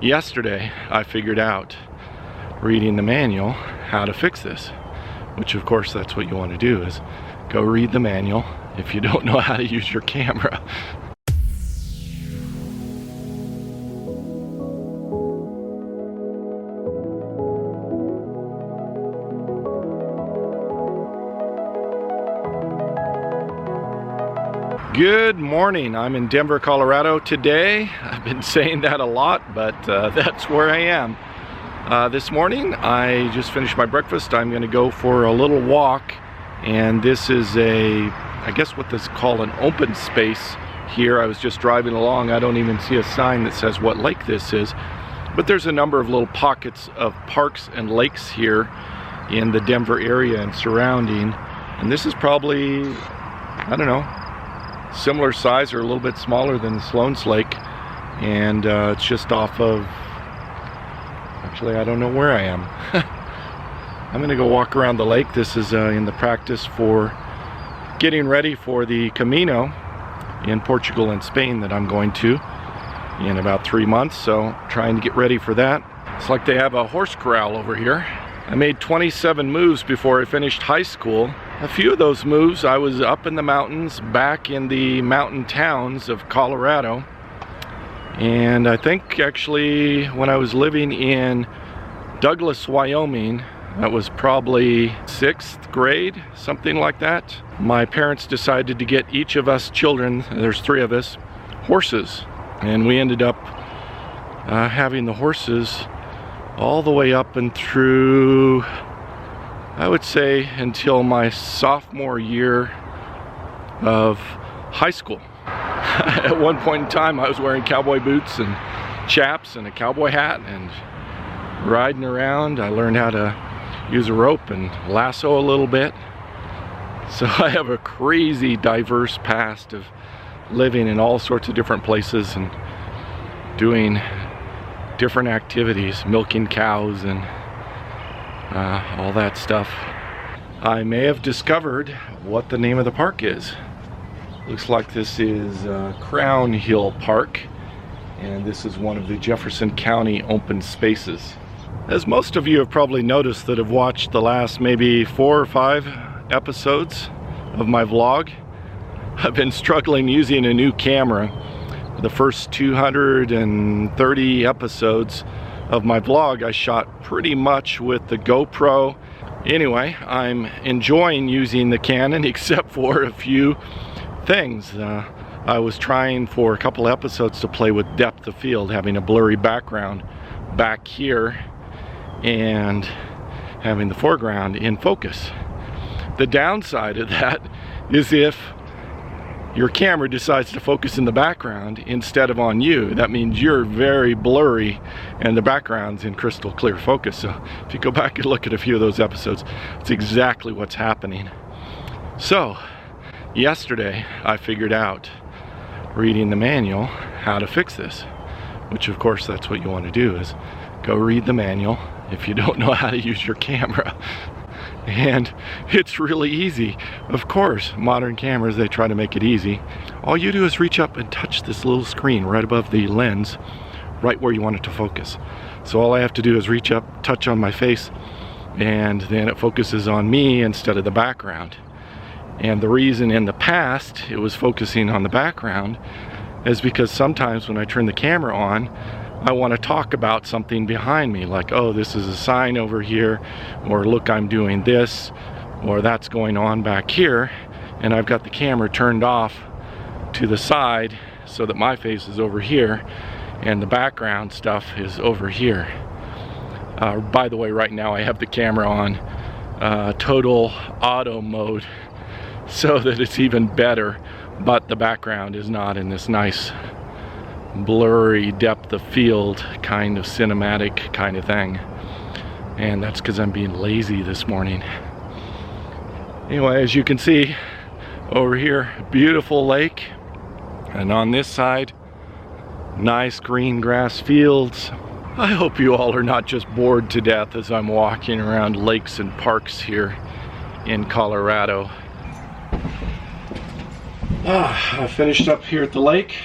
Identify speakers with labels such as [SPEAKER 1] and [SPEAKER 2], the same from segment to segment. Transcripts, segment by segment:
[SPEAKER 1] yesterday I figured out, reading the manual, how to fix this. Which of course that's what you want to do, is go read the manual if you don't know how to use your camera. Good morning. I'm in Denver, Colorado today. I've been saying that a lot, but that's where I am. This morning I just finished my breakfast. I'm going to go for a little walk, and this is I guess what this is called an open space here. I was just driving along. I don't even see a sign that says what lake this is, but there's a number of little pockets of parks and lakes here in the Denver area and surrounding, and this is probably, I don't know, similar size or a little bit smaller than Sloan's Lake, and it's just off of, actually I don't know where I am. I'm gonna go walk around the lake. This is in the practice for getting ready for the Camino in Portugal and Spain that I'm going to in about 3 months, so trying to get ready for that. It's like they have a horse corral over here. I made 27 moves before I finished high school. A few of those moves I was up in the mountains, back in the mountain towns of Colorado. And I think actually when I was living in Douglas, Wyoming, that was probably 6th grade, something like that, my parents decided to get each of us children, there's 3 of us, horses. And we ended up having the horses all the way up and through, I would say, until my sophomore year of high school. At one point in time I was wearing cowboy boots and chaps and a cowboy hat and riding around. I learned how to use a rope and lasso a little bit. So I have a crazy diverse past of living in all sorts of different places and doing different activities, milking cows and all that stuff. I may have discovered what the name of the park is. Looks like this is Crown Hill Park, and this is one of the Jefferson County open spaces. As most of you have probably noticed that have watched the last maybe 4 or 5 episodes of my vlog, I've been struggling using a new camera. The first 230 episodes of my vlog I shot pretty much with the GoPro. Anyway, I'm enjoying using the Canon except for a few things. I was trying for a couple episodes to play with depth of field, having a blurry background back here and having the foreground in focus. The downside of that is if your camera decides to focus in the background instead of on you, that means you're very blurry and the background's in crystal clear focus. So if you go back and look at a few of those episodes, it's exactly what's happening. So yesterday I figured out, reading the manual, how to fix this. Which of course that's what you want to do, is go read the manual if you don't know how to use your camera. And it's really easy. Of course, modern cameras, they try to make it easy. All you do is reach up and touch this little screen right above the lens, right where you want it to focus. So all I have to do is reach up, touch on my face, and then it focuses on me instead of the background. And the reason in the past it was focusing on the background is because sometimes when I turn the camera on, I want to talk about something behind me, like, oh, this is a sign over here, or look, I'm doing this, or that's going on back here, and I've got the camera turned off to the side so that my face is over here and the background stuff is over here. By the way, right now I have the camera on total auto mode so that it's even better, but the background is not in this nice blurry depth of field kind of cinematic kind of thing, and that's because I'm being lazy this morning. Anyway, as you can see over here, beautiful lake, and on this side, nice green grass fields. I hope you all are not just bored to death as I'm walking around lakes and parks here in Colorado. I finished up here at the lake,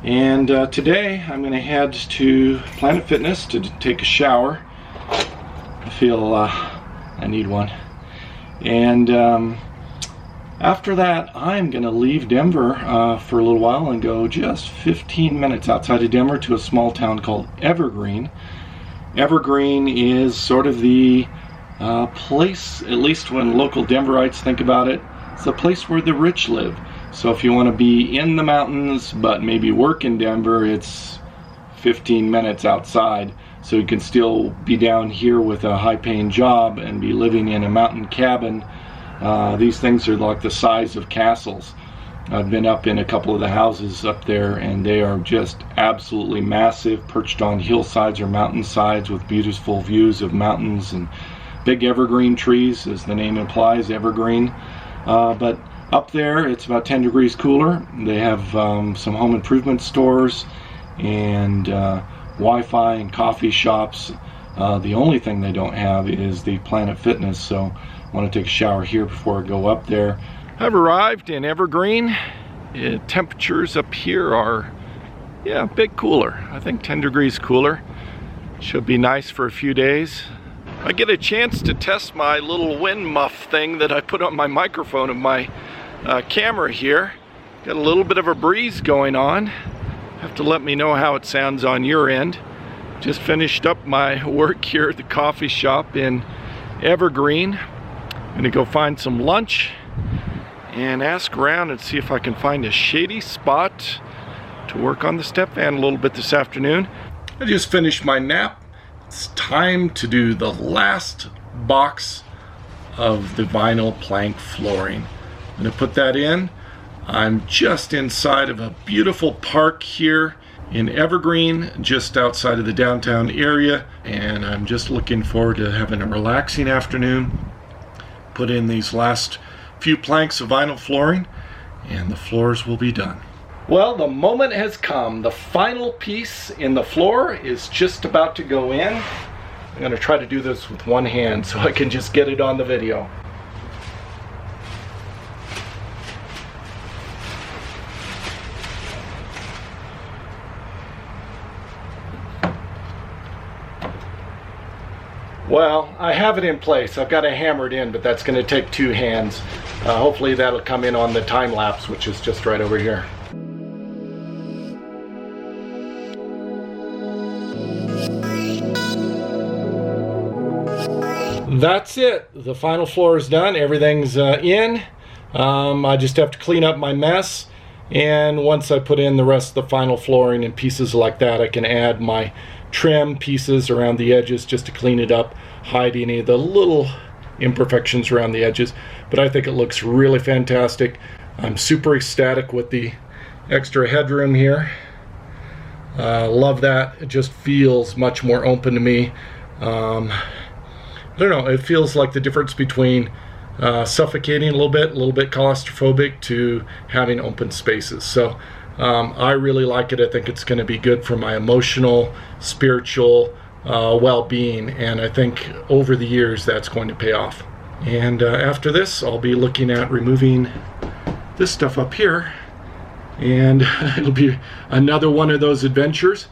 [SPEAKER 1] And today I'm going to head to Planet Fitness to take a shower. I feel I need one. And after that, I'm going to leave Denver for a little while and go just 15 minutes outside of Denver to a small town called Evergreen. Evergreen is sort of the place, at least when local Denverites think about it, it's a place where the rich live. So if you want to be in the mountains but maybe work in Denver, it's 15 minutes outside. So you can still be down here with a high-paying job and be living in a mountain cabin. These things are like the size of castles. I've been up in a couple of the houses up there, and they are just absolutely massive, perched on hillsides or mountainsides with beautiful views of mountains and big evergreen trees, as the name implies, evergreen. But up there it's about 10 degrees cooler. They have some home improvement stores and Wi-Fi and coffee shops. The only thing they don't have is the Planet Fitness, so I want to take a shower here before I go up there. I've arrived in Evergreen. Temperatures up here are, a bit cooler. I think 10 degrees cooler. Should be nice for a few days. I get a chance to test my little wind muff thing that I put on my microphone of my camera here. Got a little bit of a breeze going on. Have to let me know how it sounds on your end. Just finished up my work here at the coffee shop in Evergreen. I'm gonna go find some lunch and ask around and see if I can find a shady spot to work on the step fan a little bit this afternoon. I just finished my nap. It's time to do the last box of the vinyl plank flooring. I'm gonna put that in. I'm just inside of a beautiful park here in Evergreen, just outside of the downtown area, and I'm just looking forward to having a relaxing afternoon. Put in these last few planks of vinyl flooring and the floors will be done. Well, the moment has come. The final piece in the floor is just about to go in. I'm going to try to do this with one hand so I can just get it on the video. Well, I have it in place. I've got to hammer it in, but that's going to take two hands. Hopefully that'll come in on the time lapse, which is just right over here. That's it. The final floor is done. Everything's in. I just have to clean up my mess. And once I put in the rest of the final flooring and pieces like that, I can add my trim pieces around the edges just to clean it up, hide any of the little imperfections around the edges. But I think it looks really fantastic. I'm super ecstatic with the extra headroom here. Love that. It just feels much more open to me. I don't know, it feels like the difference between suffocating a little bit claustrophobic, to having open spaces. So I really like it. I think it's going to be good for my emotional, spiritual well-being, and I think over the years that's going to pay off. And after this, I'll be looking at removing this stuff up here, and it'll be another one of those adventures.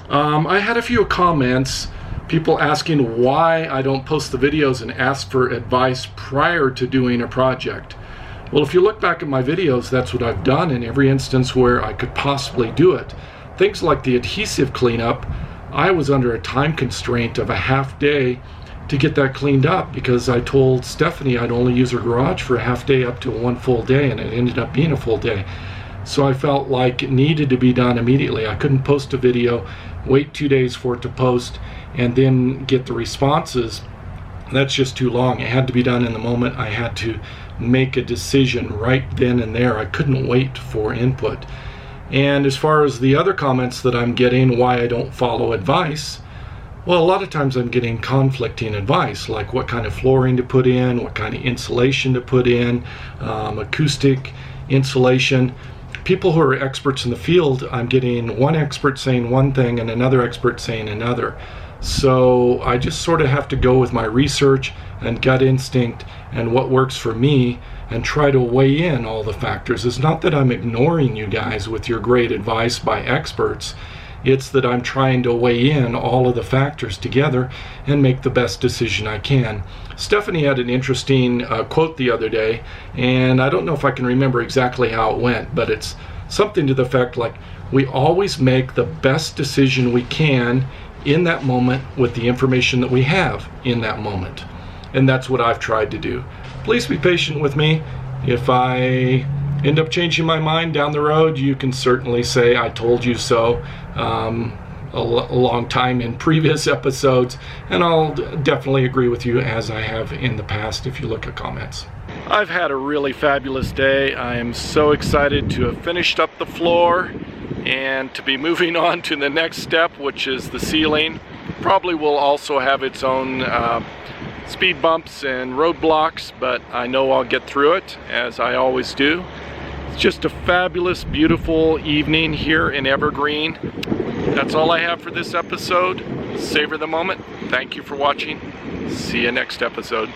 [SPEAKER 1] I had a few comments, people asking why I don't post the videos and ask for advice prior to doing a project. Well, if you look back at my videos, that's what I've done in every instance where I could possibly do it. Things like the adhesive cleanup, I was under a time constraint of a half day to get that cleaned up, because I told Stephanie I'd only use her garage for a half day up to one full day, and it ended up being a full day. So I felt like it needed to be done immediately. I couldn't post a video, wait 2 days for it to post, and then get the responses. That's just too long. It had to be done in the moment. I had to make a decision right then and there. I couldn't wait for input. And as far as the other comments that I'm getting, why I don't follow advice, well, a lot of times I'm getting conflicting advice, like what kind of flooring to put in, what kind of insulation to put in, acoustic insulation. People who are experts in the field, I'm getting one expert saying one thing and another expert saying another. So I just sort of have to go with my research and gut instinct and what works for me, and try to weigh in all the factors. It's not that I'm ignoring you guys with your great advice by experts. It's that I'm trying to weigh in all of the factors together and make the best decision I can. Stephanie had an interesting quote the other day, and I don't know if I can remember exactly how it went, but it's something to the effect like, we always make the best decision we can in that moment with the information that we have in that moment. And that's what I've tried to do. Please be patient with me. If I end up changing my mind down the road, you can certainly say I told you so a long time in previous episodes, and I'll definitely agree with you as I have in the past if you look at comments. I've had a really fabulous day. I am so excited to have finished up the floor and to be moving on to the next step, which is the ceiling. Probably will also have its own speed bumps and roadblocks, but I know I'll get through it, as I always do. It's just a fabulous, beautiful evening here in Evergreen. That's all I have for this episode. Savor the moment. Thank you for watching. See you next episode.